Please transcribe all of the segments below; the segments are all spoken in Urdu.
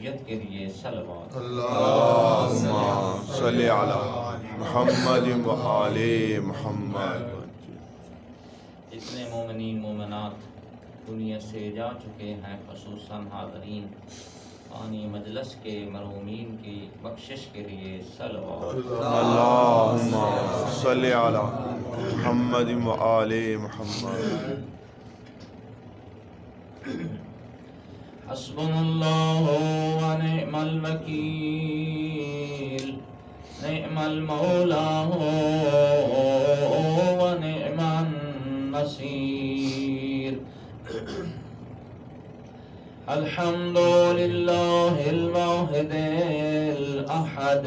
سید کے لیے صلوات۔ اللہم صلی علی محمد و آل محمد۔ جتنے مومنین مومنات دنیا سے جا چکے ہیں، خصوصاً حاضرین آنی مجلس کے مرحومین کی بخشش کے لیے صلوات۔ اللہم صلی علی محمد و آل محمد۔ حسبنا اللہ و نعم الوکیل، نعم المولا و نعم النصیر۔ الحمد للہ الواحد الاحد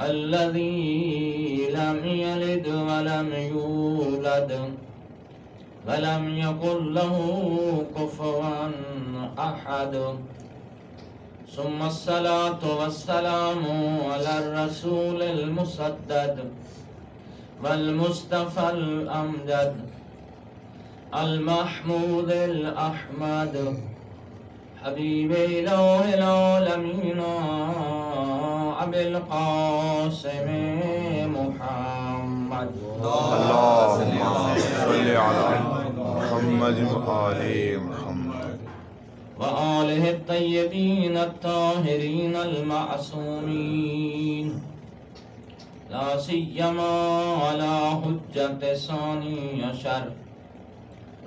الذی لم یلد ولم یولد ولم یکن له کفوا احد، ثم الصلاة والسلام على الرسول المسدد والمصطفى الامجد المحمود الاحمد حبیب الہ العالمین ابی القاسم محمد۔ اللہم صلی علی محمد و آل محمد وآلہ الطیبین الطاہرین المعصومین، لا سیما علی حجت ثانی عشر،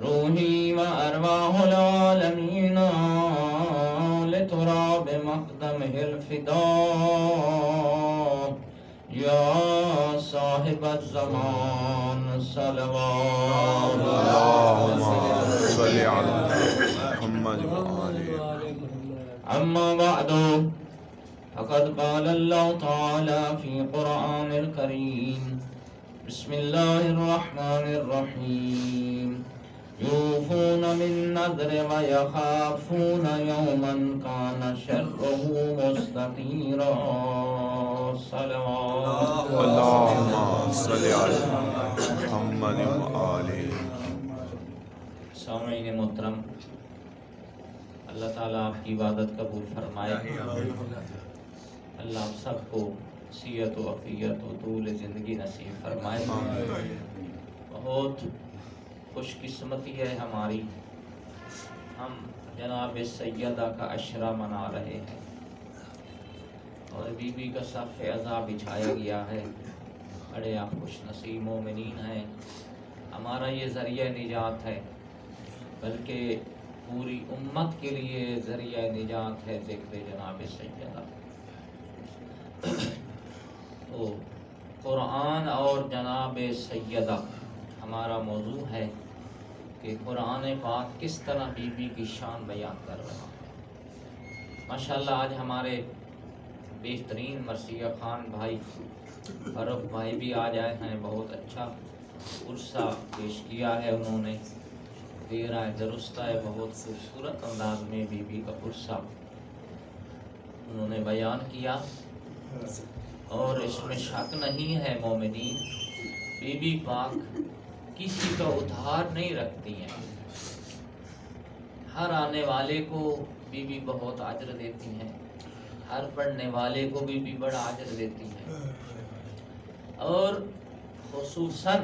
روحی و ارواح العالمین لتراب مقدمہ الفداء، یا صاحب الزمان صلوات۔ اللہم صلی علی محمد و آل محمد۔ اما بعد فقد قال اللہ تعالی فی قرآن الکریم، بسم اللہ الرحمن الرحیم، یوفون بالنذر ویخافون یوما کان شرہ مستطیرا، صلوات۔ اللہم صلی علی محمد و آل محمد۔ سامعین محترم، اللہ تعالیٰ آپ کی عبادت قبول فرمائے، اللہ آپ سب کو صحت و عافیت و طول زندگی نصیب فرمائے۔ بہت خوش قسمتی ہے ہماری، ہم جناب سیدہ کا عشرہ منا رہے ہیں اور بی بی کا صف عزا بچھایا گیا ہے۔ بڑے آپ خوش نصیب مومنین ہیں، ہمارا یہ ذریعہ نجات ہے، بلکہ پوری امت کے لیے ذریعہ نجات ہے ذکر جناب سیدہ۔ تو قرآن اور جناب سیدہ ہمارا موضوع ہے کہ قرآن پاک کس طرح بی بی کی شان بیان کر رہا ہے۔ ماشاءاللہ آج ہمارے بہترین مرثیہ خان بھائی فاروق بھائی بھی آج آئے ہیں، بہت اچھا عرصہ پیش کیا ہے انہوں نے، دیرہ درستہ ہے، بہت خوبصورت انداز میں بی بی کا عرصہ انہوں نے بیان کیا، اور اس میں شک نہیں ہے مومنین، بی بی پاک کسی کا ادھار نہیں رکھتی ہیں، ہر آنے والے کو بی بی بہت اجر دیتی ہیں، ہر پڑھنے والے کو بی بی بڑا اجر دیتی ہیں، اور خصوصاً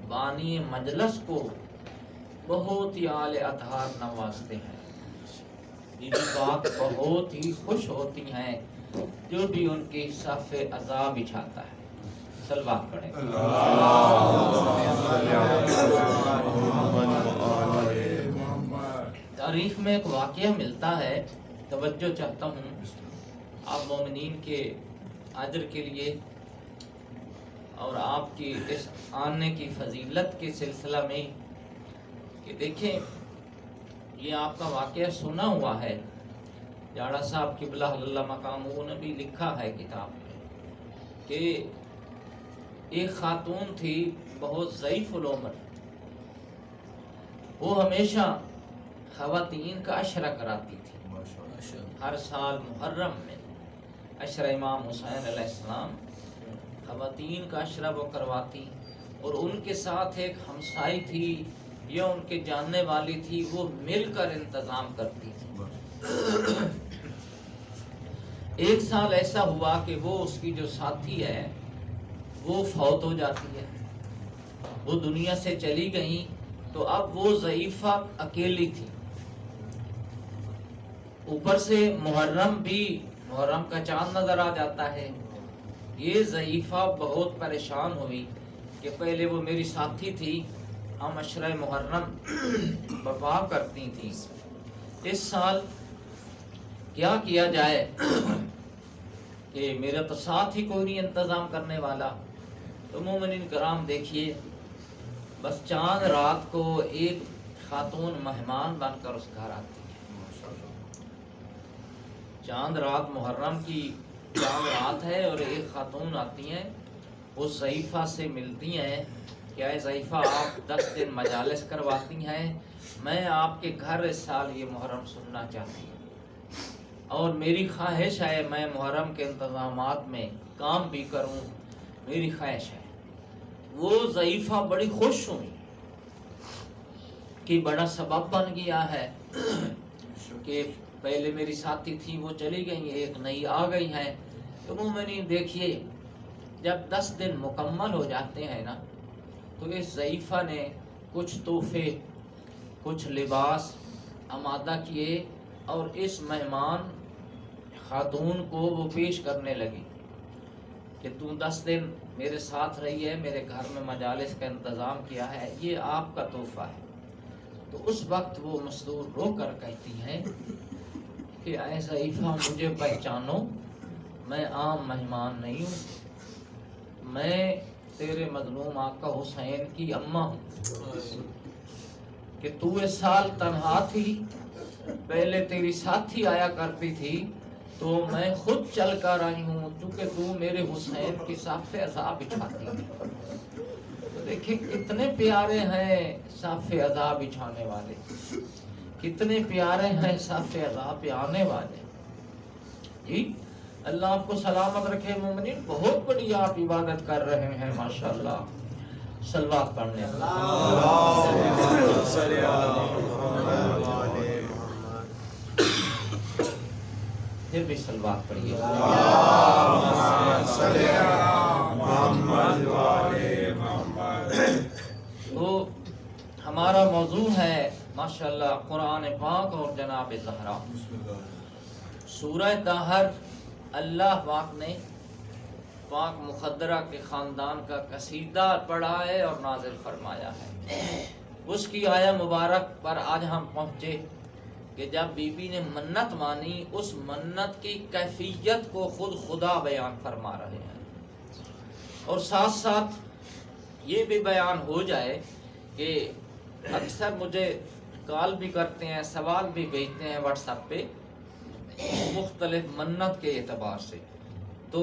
بانی مجلس کو بہت ہی اعلی اطہار نوازتے ہیں۔ بی بی پاک بہت ہی خوش ہوتی ہیں جو بھی ان کی صف عزا بچھاتا ہے۔ صلوات پڑھیں۔ تاریخ میں ایک واقعہ ملتا ہے، توجہ چاہتا ہوں آپ مومنین کے اجر کے لیے اور آپ کی اس آنے کی فضیلت کے سلسلہ میں، کہ دیکھیں یہ آپ کا واقعہ سنا ہوا ہے، جاڑا صاحب قبلہ اللہ مقامہ نے بھی لکھا ہے کتاب میں، کہ ایک خاتون تھی بہت ضعیف العمر، وہ ہمیشہ خواتین کا عشرہ کراتی تھی، ہر سال محرم میں عشرہ امام حسین علیہ السلام خواتین کا عشرہ وہ کرواتی، اور ان کے ساتھ ایک ہمسائی تھی یا ان کے جاننے والی تھی، وہ مل کر انتظام کرتی تھی۔ ایک سال ایسا ہوا کہ وہ اس کی جو ساتھی ہے وہ فوت ہو جاتی ہے، وہ دنیا سے چلی گئی، تو اب وہ ضعیفہ اکیلی تھی، اوپر سے محرم کا چاند نظر آ جاتا ہے۔ یہ ضعیفہ بہت پریشان ہوئی کہ پہلے وہ میری ساتھی تھی، ہم عشرہ محرم وفا کرتی تھی، اس سال کیا کیا جائے کہ میرا تو ساتھ ہی کوئی نہیں انتظام کرنے والا۔ تو مومنین کرام دیکھیے، بس چاند رات کو ایک خاتون مہمان بن کر اس گھر آتی ہے، چاند رات محرم کی چاند رات ہے اور ایک خاتون آتی ہیں، اس ضعیفہ سے ملتی ہیں کہ اے ضعیفہ آپ 10 دن مجالس کرواتی ہیں، میں آپ کے گھر اس سال یہ محرم سننا چاہتی ہوں اور میری خواہش ہے میں محرم کے انتظامات میں کام بھی کروں، میری خواہش ہے۔ وہ ضعیفہ بڑی خوش ہوئی کہ بڑا سبب بن گیا ہے کہ پہلے میری ساتھی تھی وہ چلی گئی، ایک نئی آ گئی ہے۔ تو مومنین دیکھیے، جب 10 دن مکمل ہو جاتے ہیں نا، تو اس ضعیفہ نے کچھ تحفے، کچھ لباس آمادہ کیے اور اس مہمان خاتون کو وہ پیش کرنے لگی کہ تو 10 دن میرے ساتھ رہی ہے، میرے گھر میں مجالس کا انتظام کیا ہے، یہ آپ کا تحفہ ہے۔ تو اس وقت وہ مسرور رو کر کہتی ہیں کہ اے ضعیفہ مجھے پہچانو، میں عام مہمان نہیں ہوں، میں تیرے مظلوم آقا حسین کی اماں ہوں کہ تو اس سال تنہا تھی، پہلے تیری ساتھی آیا کرتی تھی تو میں خود چل کر آئی ہوں، چونکہ تو میرے حسین کی صاف عزا بچھاتی ہے۔ تو دیکھیں کتنے پیارے ہیں صاف عزا بچھانے والے، کتنے پیارے ہیں صاف عزا پہ آنے والے۔ جی اللہ آپ کو سلامت رکھے مومنین، بہت بڑی آپ عبادت کر رہے ہیں ماشاءاللہ۔ صلوات پڑھنے پھر بھی صلوات پڑھیے۔ تو ہمارا موضوع ہے ماشاءاللہ قرآن پاک اور جناب زہرا۔ سورہ طاہر اللہ پاک نے پاک مقدرہ کے خاندان کا قصیدہ پڑھا ہے اور نازل فرمایا ہے۔ اس کی آیہ مبارک پر آج ہم پہنچے کہ جب بی بی نے منت مانی، اس منت کی کیفیت کو خود خدا بیان فرما رہے ہیں، اور ساتھ ساتھ یہ بھی بیان ہو جائے کہ اکثر مجھے کال بھی کرتے ہیں، سوال بھی بھیجتے ہیں واٹس ایپ پہ مختلف منت کے اعتبار سے، تو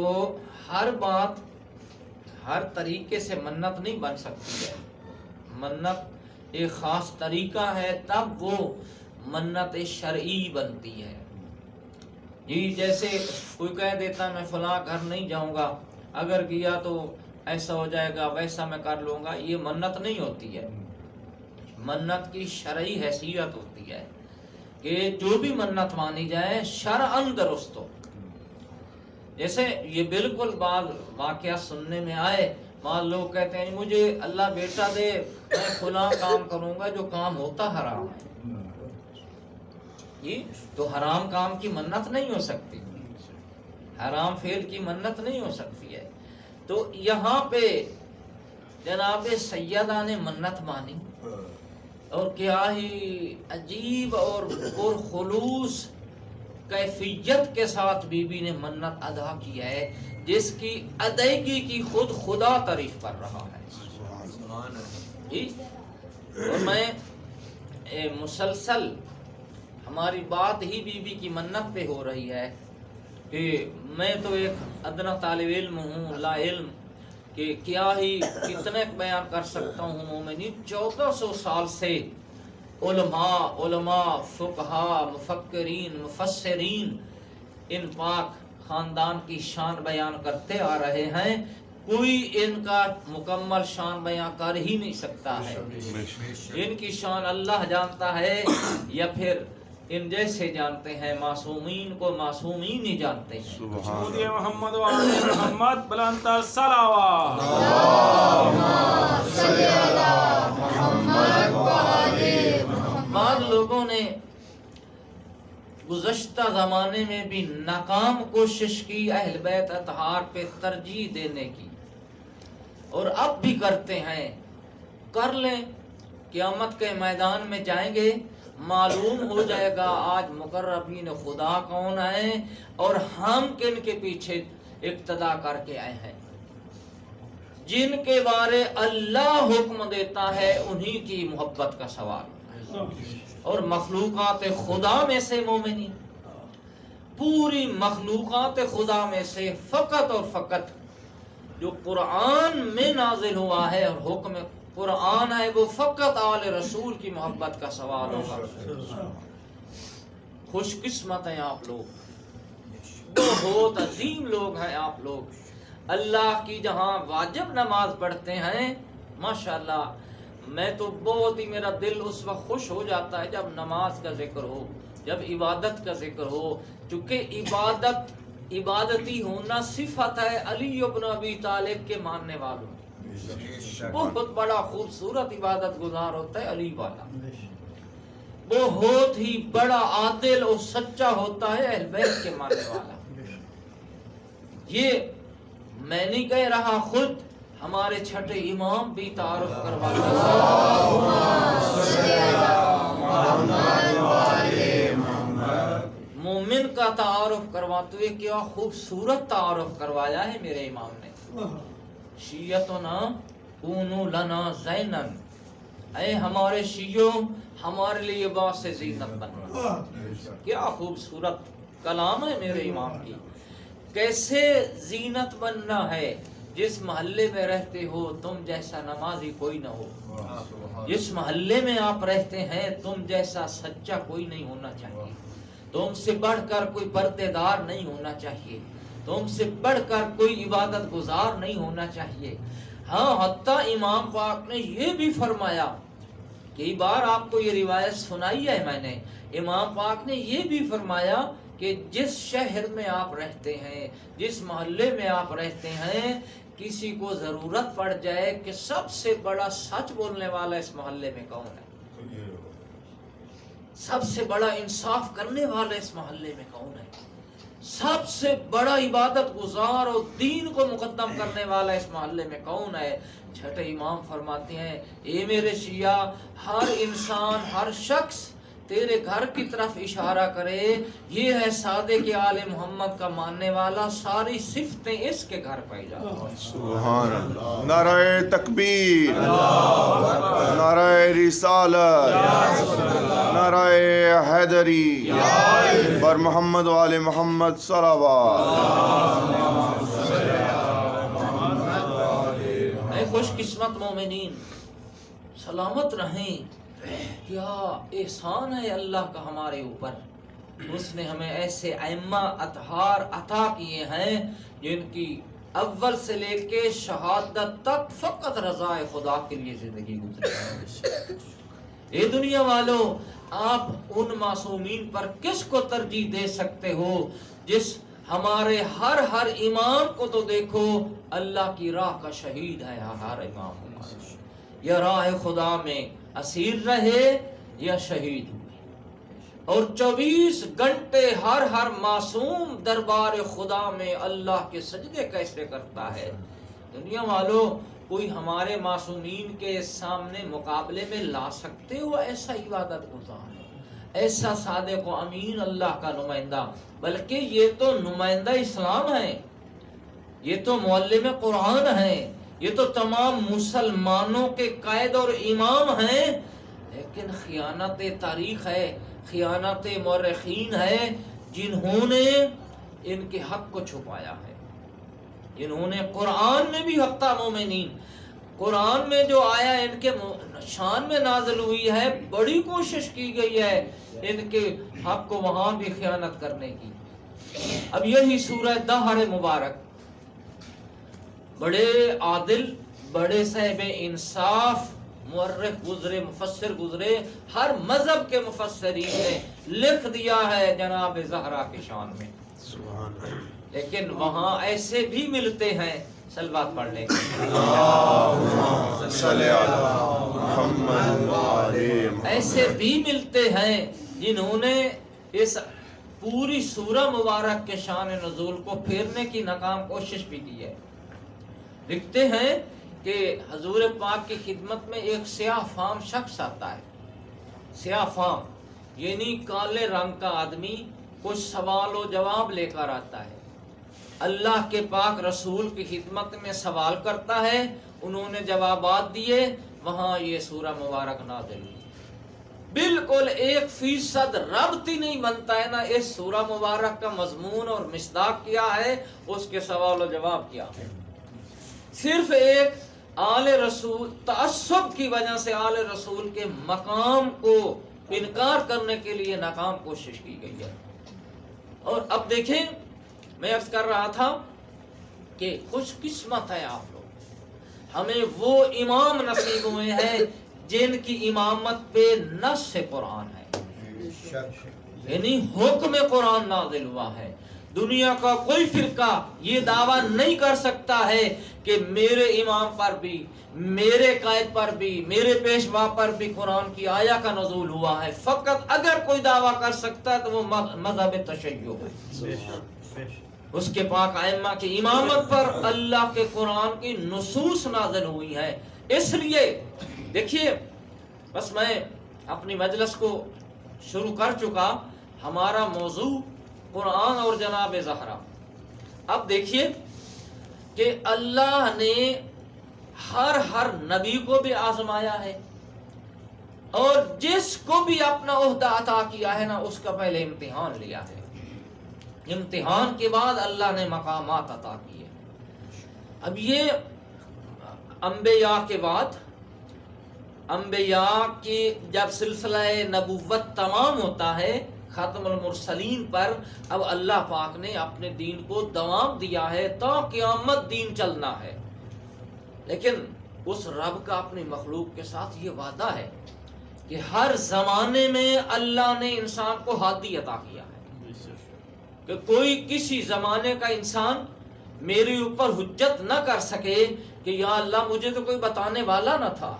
ہر بات ہر طریقے سے منت نہیں بن سکتی ہے۔ منت ایک خاص طریقہ ہے تب وہ منت شرعی بنتی ہے۔ جی جیسے کوئی کہہ دیتا میں فلاں گھر نہیں جاؤں گا، اگر گیا تو ایسا ہو جائے گا، ویسا میں کر لوں گا، یہ منت نہیں ہوتی ہے۔ منت کی شرعی حیثیت ہوتی ہے کہ جو بھی منت مانی جائے شرعاً درست ہو۔ جیسے یہ بالکل بعض واقعہ سننے میں آئے، بعض لوگ کہتے ہیں مجھے اللہ بیٹا دے، میں فلاں کام کروں گا جو کام ہوتا حرام ہے۔ یہ تو حرام کام کی منت نہیں ہو سکتی، حرام فعل کی منت نہیں ہو سکتی ہے۔ تو یہاں پہ جناب سیدہ نے منت مانی اور کیا ہی عجیب اور پرخلوص کیفیت کے ساتھ بی بی نے منت ادا کی ہے، جس کی ادائیگی کی خود خدا تعریف کر رہا ہے۔ جی اور میں مسلسل ہماری بات ہی بی بی کی منت پہ ہو رہی ہے کہ میں تو ایک ادنا طالب علم ہوں، لا علم، کہ کیا ہی کتنے بیان کر سکتا ہوں مومنین۔ 1400 سال سے علماء فقہا مفکرین مفسرین ان پاک خاندان کی شان بیان کرتے آ رہے ہیں، کوئی ان کا مکمل شان بیان کر ہی نہیں سکتا ہے۔ ان کی شان اللہ جانتا ہے یا پھر ان جیسے جانتے ہیں، معصومین کو معصومین ہی جانتے ہیں۔ سبحان مودی محمد و آل محمد بلند صلوات۔ بعض لوگوں نے گزشتہ زمانے میں بھی ناکام کوشش کی اہل بیت اطہار پہ ترجیح دینے کی، اور اب بھی کرتے ہیں۔ کر لیں، قیامت کے میدان میں جائیں گے، معلوم ہو جائے گا آج مقربین خدا کون ہیں اور ہم کن کے پیچھے اقتدا کر کے آئے ہیں۔ جن کے بارے اللہ حکم دیتا ہے انہی کی محبت کا سوال، اور مخلوقات خدا میں سے مومنین، پوری مخلوقات خدا میں سے فقط اور فقط جو قرآن میں نازل ہوا ہے اور حکم قرآن ہے، وہ فقط آل رسول کی محبت کا سوال ہوگا۔ خوش قسمت ہیں آپ لوگ، بہت عظیم لوگ ہیں آپ لوگ۔ اللہ کی جہاں واجب نماز پڑھتے ہیں، ماشاءاللہ، میں تو بہت ہی، میرا دل اس وقت خوش ہو جاتا ہے جب نماز کا ذکر ہو، جب عبادت کا ذکر ہو، چونکہ عبادتی ہونا صفت ہے علی بن ابی طالب کے ماننے والوں۔ بہت بڑا خوبصورت عبادت گزار ہوتا ہے علی والا، بہت ہی بڑا عادل اور سچا ہوتا ہے اہل بیت کے ماننے والا۔ یہ میں نہیں کہہ رہا، خود ہمارے چھٹے امام بھی تعارف کرواتے ہیں۔ مومن کا تعارف کرواتے ہوئے کیا خوبصورت تعارف کروایا ہے میرے امام نے۔ شیعتنا کونو لنا زینن، اے ہمارے شیعوں ہمارے لیے باعث زینت بننا۔ کیا خوبصورت کلام ہے میرے امام کی۔ کیسے زینت بننا ہے؟ جس محلے میں رہتے ہو تم جیسا نمازی کوئی نہ ہو، جس محلے میں آپ رہتے ہیں تم جیسا سچا کوئی نہیں ہونا چاہیے، تم سے بڑھ کر کوئی پردے دار نہیں ہونا چاہیے، تم سے بڑھ کر کوئی عبادت گزار نہیں ہونا چاہیے۔ ہاں، حتیٰ امام پاک نے یہ بھی فرمایا، کئی بار آپ کو یہ روایت سنائی ہے میں نے، امام پاک نے یہ بھی فرمایا کہ جس شہر میں آپ رہتے ہیں، جس محلے میں آپ رہتے ہیں، کسی کو ضرورت پڑ جائے کہ سب سے بڑا سچ بولنے والا اس محلے میں کون ہے، سب سے بڑا انصاف کرنے والا اس محلے میں کون ہے، سب سے بڑا عبادت گزار اور دین کو مقدم کرنے والا اس محلے میں کون ہے؟ چھٹے امام فرماتے ہیں، اے میرے شیعہ، ہر انسان، ہر شخص تیرے گھر کی طرف اشارہ کرے، یہ ہے صادق آل محمد کا ماننے والا، ساری صفتیں اس کے گھر پائی جاتی ہیں۔ سبحان اللہ۔ نعرہ تکبیر، نعرہ رسالت، نعرہ حیدری، بر محمد و آل محمد صلوات۔ اے خوش قسمت مومنین، سلامت رہیں۔ کیا احسان ہے اللہ کا ہمارے اوپر، اس نے ہمیں ایسے ائمہ اطہار عطا کیے ہیں جن کی اول سے لے کے شہادت تک فقط رضا خدا کے لیے زندگی گزری ہے۔ اے دنیا والوں، آپ ان معصومین پر کس کو ترجیح دے سکتے ہو؟ جس ہمارے ہر امام کو تو دیکھو، اللہ کی راہ کا شہید ہے ہر امام ہمارا، یا راہ خدا میں اسیر رہے یا شہید ہوئے، اور 24 گھنٹے ہر معصوم دربار خدا میں اللہ کے سجدے کیسے کرتا ہے۔ دنیا والوں، کوئی ہمارے معصومین کے سامنے مقابلے میں لا سکتے ہو ایسا عبادت گزار، ایسا صادق و امین اللہ کا نمائندہ؟ بلکہ یہ تو نمائندہ اسلام ہے، یہ تو معلم قرآن ہے، یہ تو تمام مسلمانوں کے قائد اور امام ہیں، لیکن خیانت تاریخ ہے، خیانت مورخین ہے، جنہوں نے ان کے حق کو چھپایا ہے، جنہوں نے قرآن میں بھی حق مومنین، قرآن میں جو آیا ان کے شان میں نازل ہوئی ہے، بڑی کوشش کی گئی ہے ان کے حق کو وہاں بھی خیانت کرنے کی۔ اب یہی سورہ دہر مبارک، بڑے عادل، بڑے صاحب انصاف مورخ گزرے، مفسر گزرے، ہر مذہب کے مفسرین نے لکھ دیا ہے جناب زہرا کی شان میں. لیکن وہاں ایسے بھی ملتے ہیں صلوات پڑھنے کے ایسے بھی ملتے ہیں جنہوں نے اس پوری سورہ مبارک کے شان نزول کو پھیرنے کی ناکام کوشش بھی کی ہے. لکھتے ہیں کہ حضور پاک کی خدمت میں ایک سیاہ فام شخص آتا ہے. سیاہ فام یعنی کالے رنگ کا آدمی کچھ سوال و جواب لے کر آتا ہے. اللہ کے پاک رسول کی خدمت میں سوال کرتا ہے, انہوں نے جوابات دیے, وہاں یہ سورہ مبارک نازل ہوئی. بالکل 1% ربط ہی نہیں بنتا ہے نا اس سورہ مبارک کا مضمون اور مصداق کیا ہے, اس کے سوال و جواب کیا ہے. صرف ایک آل رسول تعصب کی وجہ سے آل رسول کے مقام کو انکار کرنے کے لیے ناکام کوشش کی گئی ہے. اور اب دیکھیں, میں عرض کر رہا تھا کہ خوش قسمت ہے آپ لوگ, ہمیں وہ امام نصیب ہوئے ہیں جن کی امامت پہ نص قرآن ہے, یعنی حکم قرآن نازل ہوا ہے. دنیا کا کوئی فرقہ یہ دعویٰ نہیں کر سکتا ہے کہ میرے امام پر بھی, میرے قائد پر بھی, میرے پیشوا پر بھی قرآن کی آیا کا نزول ہوا ہے. فقط اگر کوئی دعویٰ کر سکتا ہے تو وہ مذہب تشیع ہے. اس کے پاک ائمہ کی امامت پر اللہ کے قرآن کی نصوص نازل ہوئی ہے. اس لیے دیکھیے, بس میں اپنی مجلس کو شروع کر چکا. ہمارا موضوع قرآن اور جناب زہرا. اب دیکھیے کہ اللہ نے ہر نبی کو بھی آزمایا ہے, اور جس کو بھی اپنا عہدہ عطا کیا ہے نا, اس کا پہلے امتحان لیا ہے. امتحان کے بعد اللہ نے مقامات عطا کیے. اب یہ انبیاء کے بعد, انبیاء کی جب سلسلہ نبوت تمام ہوتا ہے ختم المرسلین پر, اب اللہ پاک نے اپنے دین کو دوام دیا ہے تا قیامت دین چلنا ہے. لیکن اس رب کا اپنی مخلوق کے ساتھ یہ وعدہ ہے کہ ہر زمانے میں اللہ نے انسان کو ہادی عطا کیا ہے, کہ کوئی کسی زمانے کا انسان میرے اوپر حجت نہ کر سکے کہ یا اللہ مجھے تو کوئی بتانے والا نہ تھا.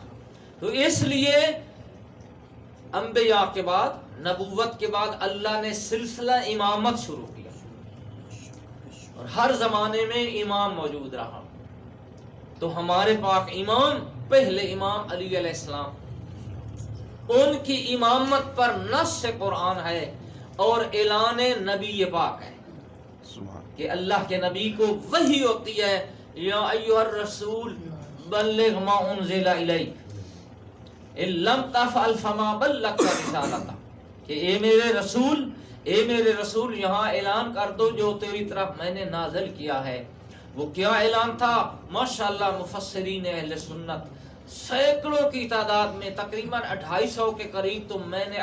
تو اس لیے انبیاء کے بعد, نبوت کے بعد اللہ نے سلسلہ امامت شروع کیا, اور ہر زمانے میں امام موجود رہا. تو ہمارے پاک امام, پہلے امام علی علیہ السلام, ان کی امامت پر نص قرآن ہے اور اعلان نبی پاک ہے کہ اللہ کے نبی کو وحی ہوتی ہے, یا ایھا الرسول بلغ ما انزل الیک ان لم تفعل فما بلغت رسالتہ, کہ اے میرے رسول یہاں اعلان کر دو جو تیری طرف میں نے نازل کیا ہے. وہ کیا اعلان تھا؟ ماشاءاللہ مفسرین اہل سنت سینکڑوں کی تعداد میں, تقریباً 250 کے قریب تو میں نے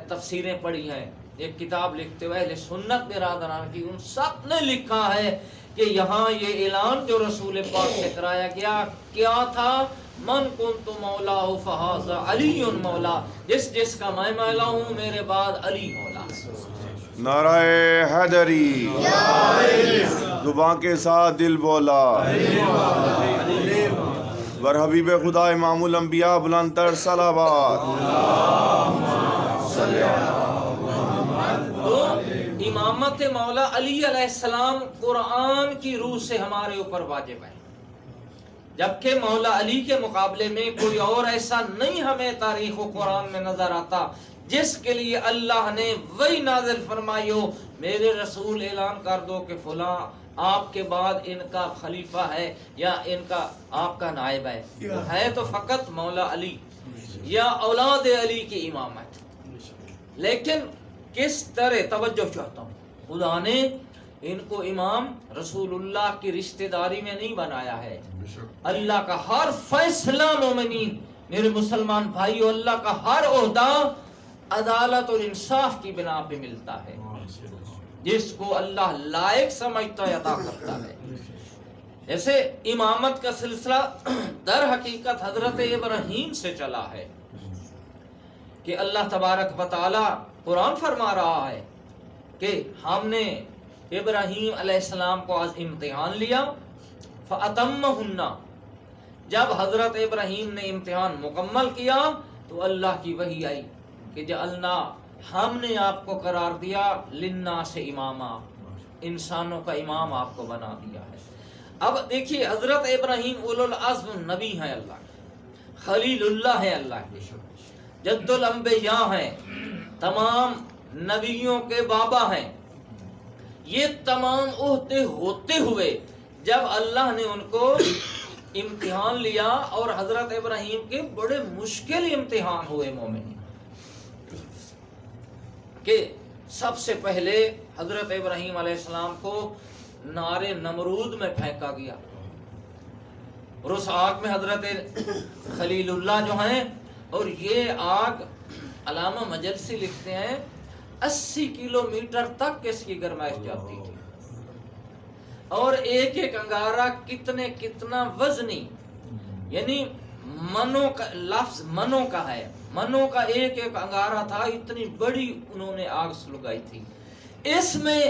تفسیریں پڑھی ہیں. ایک کتاب لکھتے ہوئے اہل سنت برادران کی, ان سب نے لکھا ہے کہ یہاں یہ اعلان جو رسول پاک سے کرایا گیا کیا تھا, من کنت مولا فہذا علی مولا, جس کا میں مولا ہوں میرے بعد علی مولا. نعرہ حیدری, زبان کے ساتھ دل بولا, بر حبیب خدا امام الانبیاء بلندتر صلوات. تو امامت مولا علی علیہ السلام قرآن کی روح سے ہمارے اوپر واجب ہے, جبکہ مولا علی کے مقابلے میں کوئی اور ایسا نہیں ہمیں تاریخ و قرآن میں نظر آتا جس کے لیے اللہ نے وہی نازل فرمائی ہو, میرے رسول اعلان کر دو کہ فلاں آپ کے بعد ان کا خلیفہ ہے یا ان کا آپ کا نائب ہے. ہے تو فقط مولا علی یا اولاد علی کی امامت. لیکن کس طرح, توجہ چاہتا ہوں, خدا نے ان کو امام رسول اللہ کی رشتہ داری میں نہیں بنایا ہے. اللہ کا ہر فیصلہ مومنین, میرے مسلمان بھائیو, اللہ کا ہر عہدہ عدالت اور انصاف کی بنا پہ ملتا ہے, جس کو اللہ لائق سمجھتا ہے عطا کرتا ہے. جیسے امامت کا سلسلہ در حقیقت حضرت ابراہیم سے چلا ہے کہ اللہ تبارک و تعالی قرآن فرما رہا ہے کہ ہم نے ابراہیم علیہ السلام کو آج امتحان لیا، فَأَتَمَّهُنَّ، جب حضرت ابراہیم نے امتحان مکمل کیا تو اللہ کی وحی آئی کہ جعلنا، ہم نے آپ کو قرار دیا للناس اماما، انسانوں کا امام آپ کو بنا دیا ہے۔ اب دیکھیے حضرت ابراہیم اولو العزم نبی ہیں اللہ کے، خلیل اللہ ہیں اللہ کے، جد الانبیاء ہیں، تمام نبیوں کے بابا ہیں۔ یہ تمام عہدے ہوتے ہوئے جب اللہ نے ان کو امتحان لیا، اور حضرت ابراہیم کے بڑے مشکل امتحان ہوئے مومنین، کہ سب سے پہلے حضرت ابراہیم علیہ السلام کو نار نمرود میں پھینکا گیا، اور اس آگ میں حضرت خلیل اللہ جو ہیں، اور یہ آگ علامہ مجلسی لکھتے ہیں 80 کلومیٹر تک اس کی گرمائش جاتی تھی، اور ایک ایک انگارہ کتنا وزنی، یعنی منوں کا لفظ منوں کا ہے، منوں کا ایک ایک انگارہ تھا، اتنی بڑی انہوں نے آگ سلگائی تھی۔ اس میں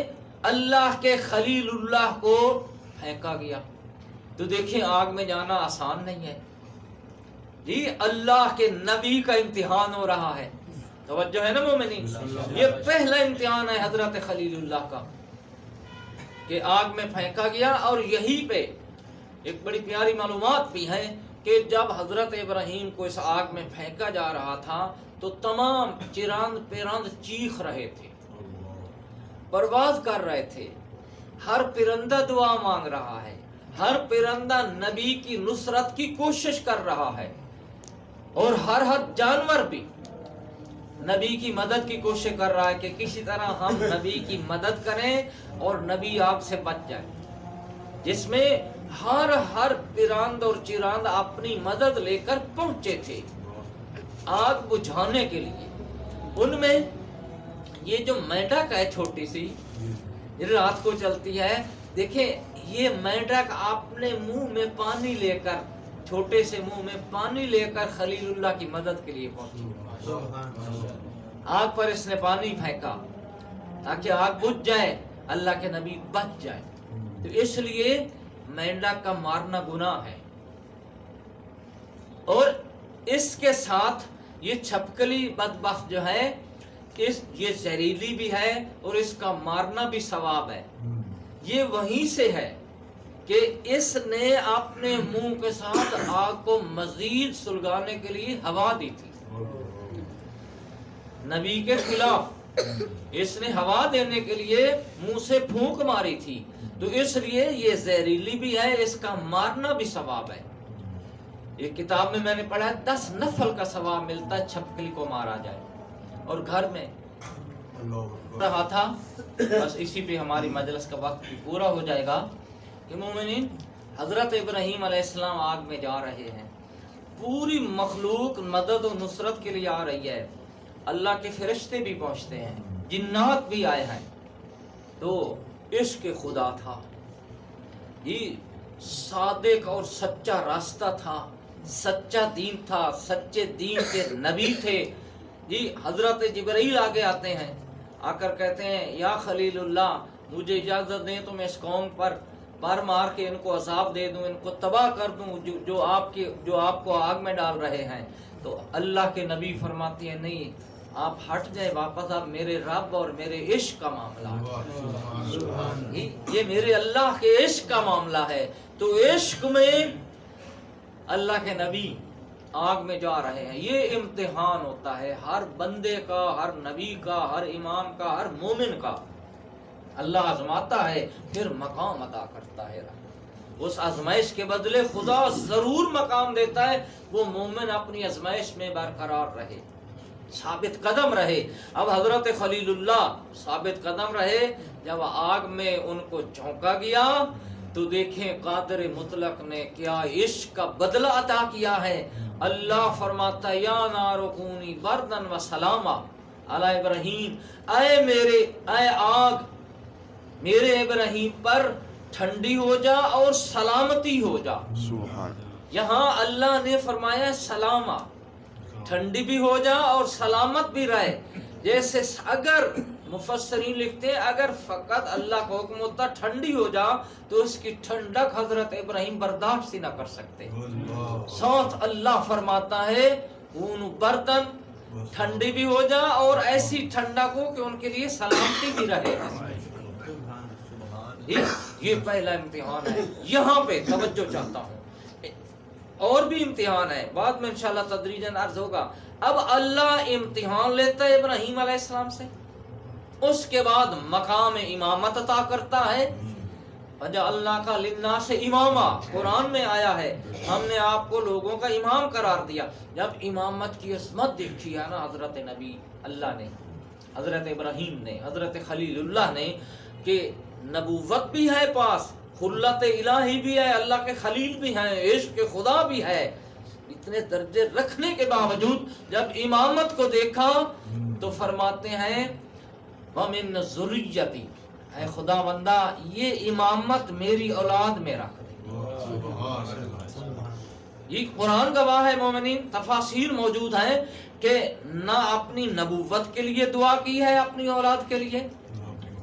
اللہ کے خلیل اللہ کو پھینکا گیا۔ تو دیکھیں آگ میں جانا آسان نہیں ہے جی، اللہ کے نبی کا امتحان ہو رہا ہے، توجہ ہے نا مومنین، یہ پہلا امتحان ہے حضرت خلیل اللہ کا کہ آگ میں پھینکا گیا۔ اور یہی پہ ایک بڑی پیاری معلومات بھی ہے کہ جب حضرت ابراہیم کو اس آگ میں پھینکا جا رہا تھا تو تمام چراند پیراند چیخ رہے تھے، پرواز کر رہے تھے، ہر پرندہ دعا مانگ رہا ہے، ہر پرندہ نبی کی نصرت کی کوشش کر رہا ہے، اور ہر جانور بھی نبی کی مدد کی کوشش کر رہا ہے کہ کسی طرح ہم نبی کی مدد کریں اور نبی آگ سے بچ جائے، جس میں ہر پراند اور چراند اپنی مدد لے کر پہنچے تھے آگ بجھانے کے لیے۔ ان میں یہ جو مینڈک ہے چھوٹی سی، رات کو چلتی ہے، دیکھیں یہ مینڈک اپنے منہ میں پانی لے کر، چھوٹے سے منہ میں پانی لے کر خلیل اللہ کی مدد کے لیے پہنچی۔ آگ پر اس نے پانی پھینکا تاکہ آگ بجھ جائے، اللہ کے نبی بچ جائے۔ تو اس لیے مینڈک کا مارنا گناہ ہے، اور اس کے ساتھ یہ چھپکلی بدبخت جو ہے یہ زہریلی بھی ہے اور اس کا مارنا بھی ثواب ہے۔ یہ وہیں سے ہے کہ اس نے اپنے منہ کے ساتھ آگ کو مزید سلگانے کے لیے ہوا دی تھی، نبی کے خلاف اس نے ہوا دینے کے لیے منہ سے پھونک ماری تھی، تو اس لیے یہ زہریلی بھی ہے، اس کا مارنا بھی ثواب ہے۔ ایک کتاب میں میں نے پڑھا ہے 10 نفل کا ثواب ملتا ہے چھپکلی کو مارا جائے۔ اور گھر میں رہا تھا، بس اسی پہ ہماری مجلس کا وقت بھی پورا ہو جائے گا کہ مومنین حضرت ابراہیم علیہ السلام آگ میں جا رہے ہیں، پوری مخلوق مدد و نصرت کے لیے آ رہی ہے، اللہ کے فرشتے بھی پہنچتے ہیں، جنات بھی آئے ہیں۔ تو عشق خدا تھا، یہ صادق اور سچا راستہ تھا، سچا دین تھا، سچے دین کے نبی تھے جی۔ حضرت جبرائیل آگے آتے ہیں، آ کر کہتے ہیں یا خلیل اللہ مجھے اجازت دیں تو میں اس قوم پر مار کے ان کو عذاب دے دوں، ان کو تباہ کر دوں جو آپ کو آگ میں ڈال رہے ہیں۔ تو اللہ کے نبی فرماتے ہیں نہیں، آپ ہٹ جائیں واپس، آپ میرے رب اور میرے عشق کا معاملہ ہے، یہ میرے اللہ کے عشق کا معاملہ ہے۔ تو عشق میں اللہ کے نبی آگ میں جا رہے ہیں، یہ امتحان ہوتا ہے ہر بندے کا، ہر نبی کا، ہر امام کا، ہر مومن کا۔ اللہ آزماتا ہے پھر مقام عطا کرتا ہے، اس آزمائش کے بدلے خدا ضرور مقام دیتا ہے، وہ مومن اپنی آزمائش میں برقرار رہے، ثابت قدم رہے۔ اب حضرت خلیل اللہ ثابت قدم رہے، جب آگ میں ان کو جھونکا گیا تو دیکھیں قادر مطلق نے کیا عشق کا بدلہ عطا کیا ہے۔ اللہ فرماتا ہے یا نار کونی بردن و سلاما علی ابراہیم، اے آگ میرے ابراہیم پر ٹھنڈی ہو جا اور سلامتی ہو جا۔ سبحان، یہاں اللہ نے فرمایا سلامہ، ٹھنڈی بھی ہو جا اور سلامت بھی رہے، جیسے اگر مفسرین لکھتے ہیں اگر فقط اللہ کا حکم ہوتا ٹھنڈی ہو جا تو اس کی ٹھنڈک حضرت ابراہیم برداشت ہی نہ کر سکتے. ساتھ اللہ فرماتا ہے اون برتن ٹھنڈی بھی ہو جا اور ایسی ٹھنڈک ہو کہ ان کے لیے سلامتی بھی رہے. یہ پہلا امتحان ہے. یہاں پہ توجہ چاہتا ہوں اور بھی امتحان ہے بعد میں انشاءاللہ تدریجاً عرض ہوگا. اب اللہ امتحان لیتا ہے ابراہیم علیہ السلام سے, اس کے بعد مقام امامت عطا کرتا ہے. وَجَعَلْنَاكَ لِلنَّاسِ إِمَامًا قرآن میں آیا ہے ہم نے آپ کو لوگوں کا امام قرار دیا. جب امامت کی عظمت دیکھی ہے نا حضرت نبی اللہ نے, حضرت ابراہیم نے, حضرت خلیل اللہ نے, کہ نبوت بھی ہے پاس, خلت الہی بھی ہے, اللہ کے خلیل بھی ہیں, عشق خدا بھی ہے, اتنے درجے رکھنے کے باوجود جب امامت کو دیکھا تو فرماتے ہیں وَمِن ذُرِّيَّتِي, اے خدا بندہ یہ امامت میری اولاد میں رکھ دے. یہ قرآن گواہ ہے مومنین, تفاسیر موجود ہیں کہ نہ اپنی نبوت کے لیے دعا کی ہے اپنی اولاد کے لیے,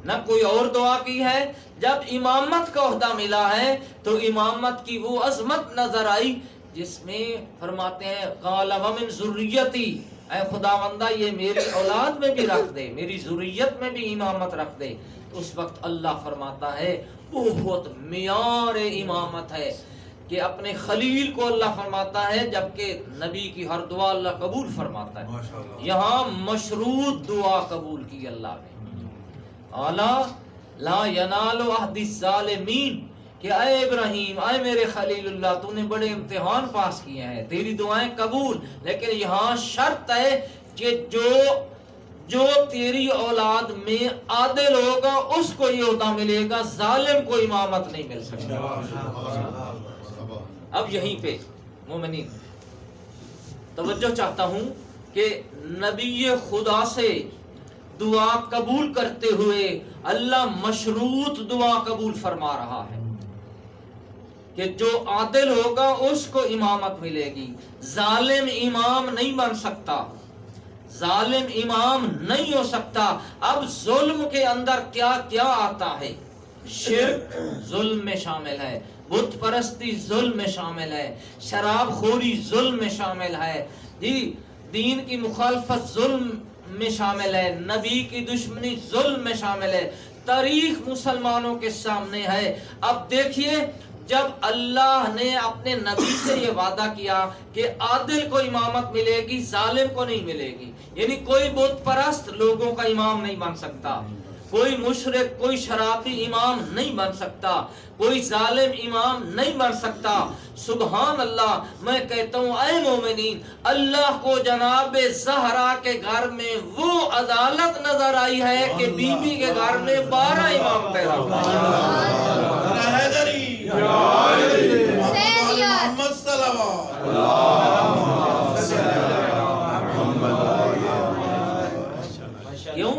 نہ کوئی اور دعا کی ہے. جب امامت کا عہدہ ملا ہے تو امامت کی وہ عظمت نظر آئی جس میں فرماتے ہیں قال ومن ذریتی, اے خدا بندہ یہ میری اولاد میں بھی رکھ دے, میری ذریت میں بھی امامت رکھ دے. اس وقت اللہ فرماتا ہے بہت معیار امامت ہے کہ اپنے خلیل کو اللہ فرماتا ہے جبکہ نبی کی ہر دعا اللہ قبول فرماتا ہے. یہاں مشروط دعا قبول کی اللہ نے. اعلیٰ لا ینال عہد الظالمین, کہ اے ابراہیم اے میرے خلیل اللہ تو نے بڑے امتحان پاس کیے ہیں, تیری دعائیں قبول, لیکن یہاں شرط ہے کہ جو تیری اولاد میں عادل ہوگا اس کو یہ عہدہ ملے گا, ظالم کو امامت نہیں مل سکتی. اب یہیں پہ مومنین توجہ چاہتا ہوں کہ نبی خدا سے دعا قبول کرتے ہوئے اللہ مشروط دعا قبول فرما رہا ہے کہ جو عادل ہوگا اس کو امامت ملے گی. ظالم امام نہیں بن سکتا, ظالم امام نہیں ہو سکتا. اب ظلم کے اندر کیا کیا آتا ہے, شرک ظلم میں شامل ہے, بت پرستی ظلم میں شامل ہے, شراب خوری ظلم میں شامل ہے, دین کی مخالفت ظلم میں شامل ہے, نبی کی دشمنی ظلم میں شامل ہے. تاریخ مسلمانوں کے سامنے ہے. اب دیکھیے جب اللہ نے اپنے نبی سے یہ وعدہ کیا کہ عادل کو امامت ملے گی ظالم کو نہیں ملے گی, یعنی کوئی بت پرست لوگوں کا امام نہیں بن سکتا, کوئی مشرک کوئی شرابی امام نہیں بن سکتا, کوئی ظالم امام نہیں بن سکتا. سبحان اللہ. میں کہتا ہوں اے مومنین اللہ کو جناب زہرا کے گھر میں وہ عدالت نظر آئی ہے کہ بی بی کے گھر میں 12 امام پیدا کیوں؟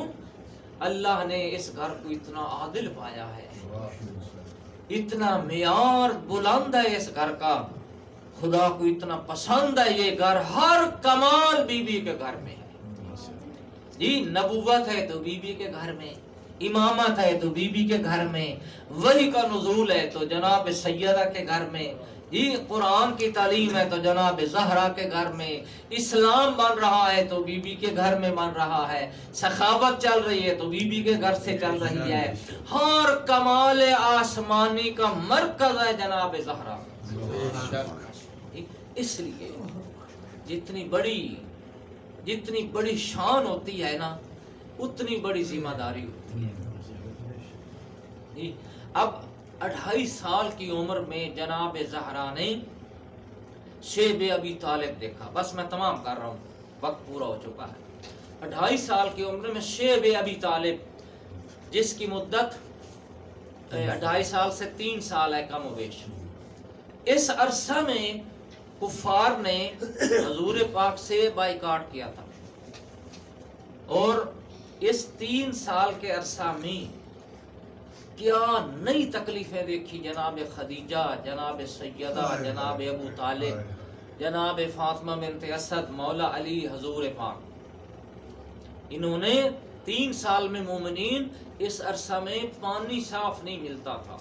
اللہ نے اس گھر کو اتنا عادل پایا ہے, اتنا معیار بلند ہے اس گھر کا, خدا کو اتنا پسند ہے یہ گھر, ہر کمال بی بی کے گھر میں ہے. جی نبوت ہے تو بی بی کے گھر میں, امامت ہے تو بی بی کے گھر میں, وحی کا نزول ہے تو جناب سیدہ کے گھر میں, یہ قرآن کی تعلیم ہے تو جناب زہرا کے گھر میں, اسلام بن رہا ہے تو بی بی کے گھر میں بن رہا ہے, سخاوت چل رہی ہے تو بی بی کے گھر سے چل رہی ہے. ہر کمال آسمانی کا مرکز ہے جناب زہرا. اس لیے جتنی بڑی شان ہوتی ہے نا اتنی بڑی ذمہ داری ہوتی ہے. اب 28 سال کی عمر میں جناب زہرا نے شیب ابی طالب دیکھا. بس میں تمام کر رہا ہوں, وقت پورا ہو چکا ہے. 28 سال کی عمر میں شیب ابی طالب جس کی مدت 28 سال سے 3 سال ہے کم و بیش, اس عرصہ میں کفار نے حضور پاک سے بائیکاٹ کیا تھا, اور اس 3 سال کے عرصہ میں کیا نئی تکلیفیں دیکھی جناب خدیجہ, جناب سیدہ, جناب ابو طالب, جناب فاطمہ بنت اسد, مولا علی, حضور پاک. انہوں نے 3 سال میں مومنین اس عرصہ میں پانی صاف نہیں ملتا تھا،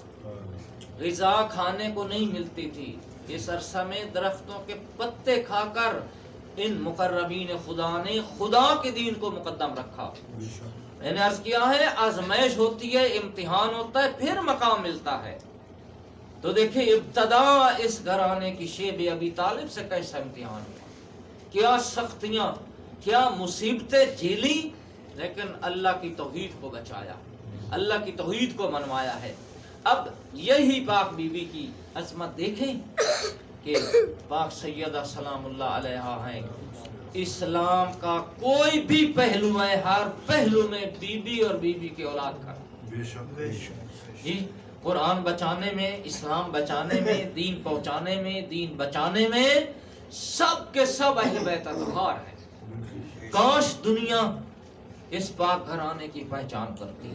غذا کھانے کو نہیں ملتی تھی، اس عرصہ میں درختوں کے پتے کھا کر ان مقربین خدا نے خدا کے دین کو مقدم رکھا۔ میں نے عرض کیا ہے آزمائش ہوتی ہے، امتحان ہوتا ہے، پھر مقام ملتا ہے۔ تو دیکھیں ابتدا اس گھرانے کی شیب ابی طالب سے کیسا امتحان ہوا، کیا سختیاں، کیا مصیبتیں جھیلی، لیکن اللہ کی توحید کو بچایا، اللہ کی توحید کو منوایا ہے۔ اب یہی پاک بی بی کی عظمت دیکھیں کہ پاک سیدہ سلام اللہ علیہا ہیں، اسلام کا کوئی بھی پہلو ہے، ہر پہلو میں بی بی اور بی بی کی اولاد کا، جی قرآن بچانے میں، اسلام بچانے میں، دین پہنچانے میں، دین بچانے میں سب کے سب اہل بیت اطہار ہیں۔ کاش دنیا اس پاک گھرانے کی پہچان کرتی،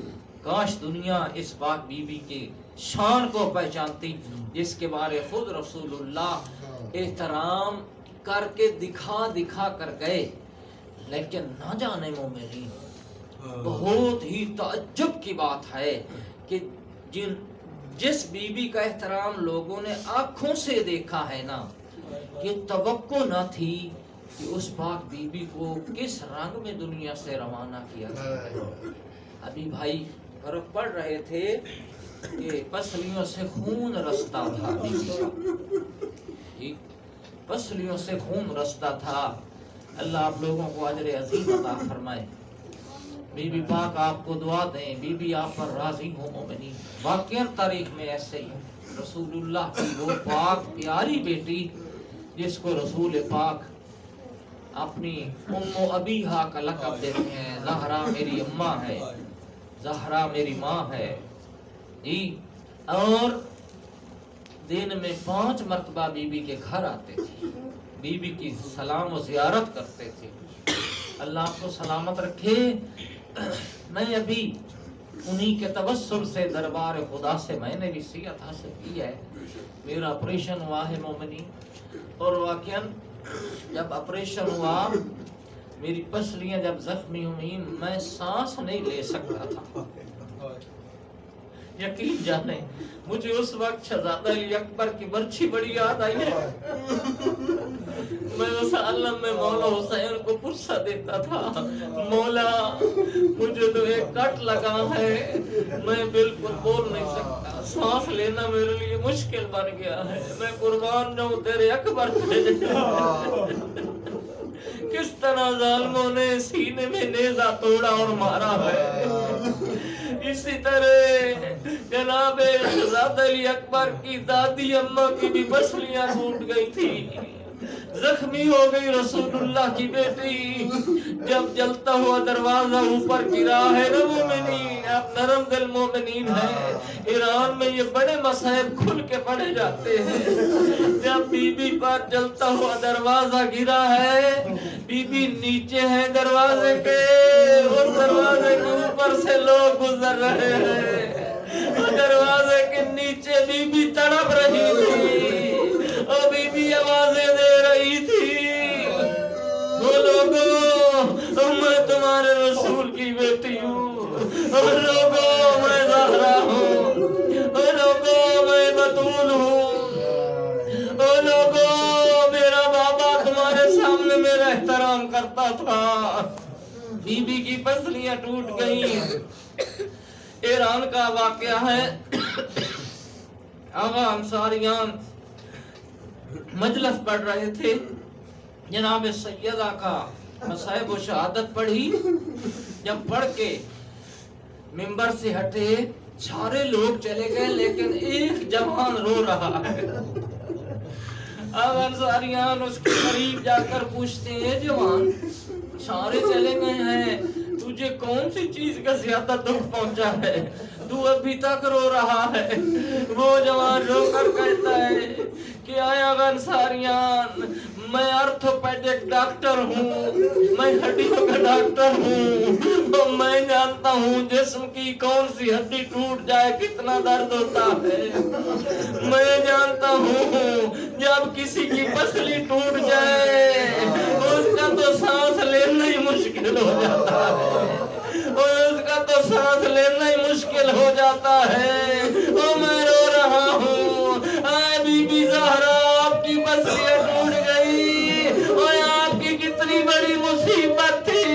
کاش دنیا اس پاک بی بی کے شان کو پہچانتی، جس کے بارے خود رسول اللہ احترام کر کے دکھا کر گئے۔ لیکن نہ جانے مومنین، بہت ہی تعجب کی بات ہے کہ جس بی بی کا احترام لوگوں نے آنکھوں سے دیکھا ہے نا، یہ توقع نہ تھی کہ اس پاک بی بی کو کس رنگ میں دنیا سے روانہ کیا جائے۔ ابھی بھائی فرق پڑ رہے تھے کہ پسلیوں سے خون رستا تھا، پسلیوں سے خون رستا تھا۔ اللہ آپ لوگوں کو اجر عظیم عطا فرمائے۔ بی بی پاک آپ کو دعا دیں، بی بی آپ پر راضی ہو مومنین۔ واقعی تاریخ میں ایسے ہی رسول اللہ کی وہ پاک پیاری بیٹی جس کو رسول پاک اپنی ام و ابیہا کا لقب دیتے ہیں، زہرا میری اماں ہے، زہرا میری ماں ہے جی، اور دن میں 5 مرتبہ بی بی کے گھر آتے تھے، بی بی کی سلام و زیارت کرتے تھے۔ اللہ آپ کو سلامت رکھے۔ میں ابھی انہی کے توسل سے دربار خدا سے میں نے بھی صحت حاصل کی ہے، میرا آپریشن ہوا ہے مومنین، اور واقعاً جب آپریشن ہوا میری پسلیاں جب زخمی ہوئیں میں سانس نہیں لے سکتا تھا۔ یقین جانے مجھے اس وقت شہزادہ علی اکبر کی برچھی بڑی یاد آئی ہے۔ میں اس عالم میں مولا حسین کو پرسہ دیتا تھا، مولا مجھے تو ایک کٹ لگا ہے، میں بالکل بول نہیں سکتا، سانس لینا میرے لیے مشکل بن گیا ہے، میں قربان جاؤں تیرے اکبر پہ۔ کس طرح ظالموں نے سینے میں نیزہ توڑا اور مارا ہے، اسی طرح جناب شہزادہ علی اکبر کی دادی اماں کی بھی پسلیاں ٹوٹ گئی تھی، زخمی ہو گئی رسول اللہ کی بیٹی۔ جب جلتا ہوا دروازہ اوپر گرا ہے نا مومنین، آپ نرم دل مومنین ہیں، ایران میں یہ بڑے مصائب کھل کے پڑھے جاتے ہیں۔ جب بی بی پر جلتا ہوا دروازہ گرا ہے، بی بی نیچے ہے دروازے کے، اور دروازے کے اوپر سے لوگ گزر رہے ہیں، دروازے کے نیچے بی بی تڑپ رہی تھی، اور بی بی آوازیں دے رہی تھی، وہ لوگوں میں تمہارے رسول کی بیٹی ہوں، اور لوگوں میں زہرا ہوں، اور لوگوں میں بطول ہوں، اور لوگوں میرا بابا تمہارے سامنے میرا احترام کرتا تھا۔ بی بی کی پسلیاں ٹوٹ گئیں۔ ایران کا واقعہ ہے، آغا انصاریان مجلس پڑھ رہے تھے، جناب سیدہ کا مصائب و شہادت پڑھی، جب پڑھ کے منبر سے ہٹے سارے لوگ چلے گئے، لیکن ایک جوان رو رہا ہے۔ آغا انصاریان اس کے قریب جا کر پوچھتے ہیں، جوان سارے چلے گئے ہیں، تجھے کون سی چیز کا زیادہ دکھ پہنچا ہے، تو ابھی تک رو رہا ہے؟ وہ جوان رو کر کہتا ہے کہ آغا انصاریان میں آرتھوپیڈک ڈاکٹر ہوں، میں ہڈیوں کا ڈاکٹر ہوں، اور میں جانتا ہوں جسم کی کون سی ہڈی ٹوٹ جائے کتنا درد ہوتا ہے، میں جانتا ہوں جب کسی کی پسلی ٹوٹ جائے اس کا تو سانس لینا ہی مشکل مشکل ہو جاتا ہے، اور اس کا تو سانس لینا ہی مشکل ہو جاتا ہے، اور میں رو رہا ہوں، اے بی بی زہرا آپ کی بصیرت ٹوٹ گئی، اور آپ کی کتنی بڑی مصیبت تھی،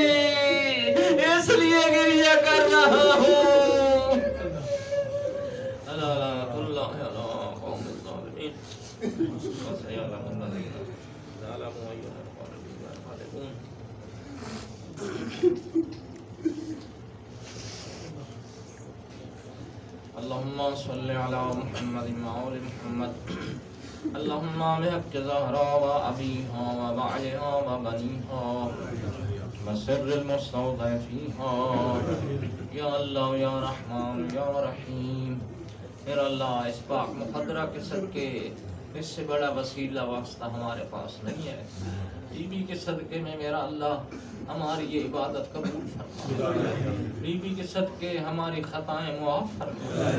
اس لیے گریہ کر رہا ہوں۔ لعنت اللہ علی قوم الظالمین، وسيعلمون الذين ظلموا أي منقلب ينقلبون۔ اللهم صل على محمد وآل محمد، اللهم بحق زهراء وأبيها وبعلها وبنيها وسر المستودع فيها، یا اللہ یا رحمان یا رحیم، میرا اللہ اس پاک مقدرہ کے صدقے اس سے بڑا وسیلہ واسطہ ہمارے پاس نہیں ہے، بی بی کے صدقے میں میرا اللہ ہماری یہ عبادت قبول فرما، بی بی کے صدقے ہماری خطائیں معاف فرما،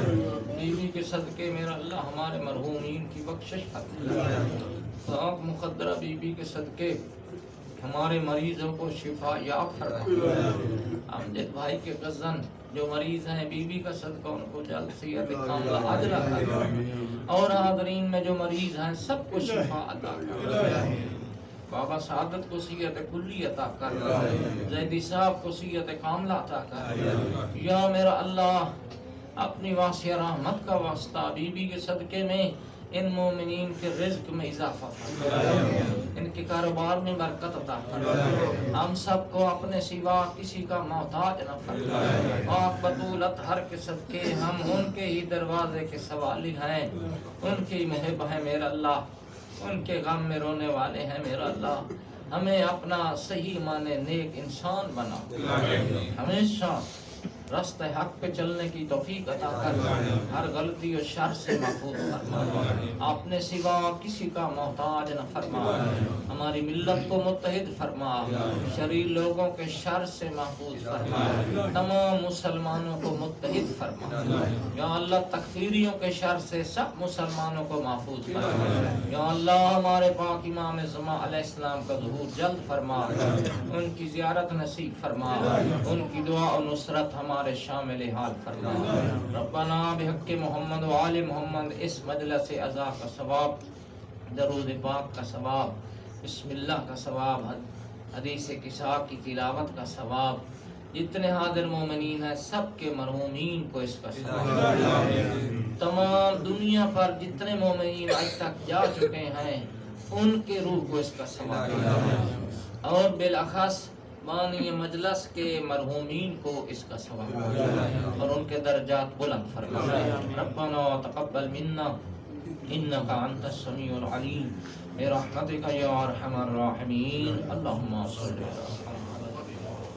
بی بی کے صدقے میرا اللہ ہمارے مرحومین کی بخشش فرما، پاک مقدرہ بی بی کے صدقے ہمارے مریضوں کو شفا یاب فرما، امجد بھائی کے قزن جو مریض ہیں بی بی کا صدقہ ان کو جلد صحت کاملہ عاجلہ کر، اور حاضرین میں جو مریض ہیں سب کو شفا عطا کر، بابا سعادت کو صحت کلی عطا کر، زیدی صاحب کو صحت کاملہ عطا کر، یا میرا اللہ اپنی واسع رحمت کا واسطہ بی بی کے صدقے میں ان مومنین کے رزق میں اضافہ فرما، ان کے کاروبار میں برکت عطا فرما، ہم سب کو اپنے سوا کسی کا محتاج نہ فرما، پاک بطول اطہر کے صدقے ہم ان کے ہی دروازے کے سوالی ہیں، ان کی محب ہیں میرا اللہ، ان کے غم میں رونے والے ہیں میرا اللہ، ہمیں اپنا صحیح معنی نیک انسان بنا، ہمیشہ رستہ حق پہ چلنے کی توفیق عطا کر، ہر غلطی و شر سے محفوظ فرما، اپنے سوا کسی کا محتاج نہ فرما، ہماری ملت کو متحد فرما، شریر لوگوں کے شر سے محفوظ فرما، تمام مسلمانوں کو متحد فرما، یا اللہ تکفیریوں کے شر سے سب مسلمانوں کو محفوظ فرما، یا اللہ ہمارے پاک امام زمان علیہ السلام کا ظہور جلد فرما، ان کی زیارت نصیب فرما، ان کی دعا و نصرت ہمارے شامل حال فرما، ربنا بحق محمد و آل محمد اس مجلس عزا کا ثواب، درود پاک کا ثواب، بسم اللہ کا ثواب، حدیث کسا کی تلاوت کا ثواب، جتنے حاضر مومنین ہیں سب کے مرحومین کو اس کا ثواب، تمام دنیا پر جتنے مومنین آج تک جا چکے ہیں ان کے روح کو اس کا ثواب، اور بالاخص بانی مجلس کے مرحومین کو اس کا ثواب، اور ان کے درجات بلند فرما، ربنا تقبل منا انك انت السميع العليم برحمتك يا ارحم الراحمين، اللهم صل على محمد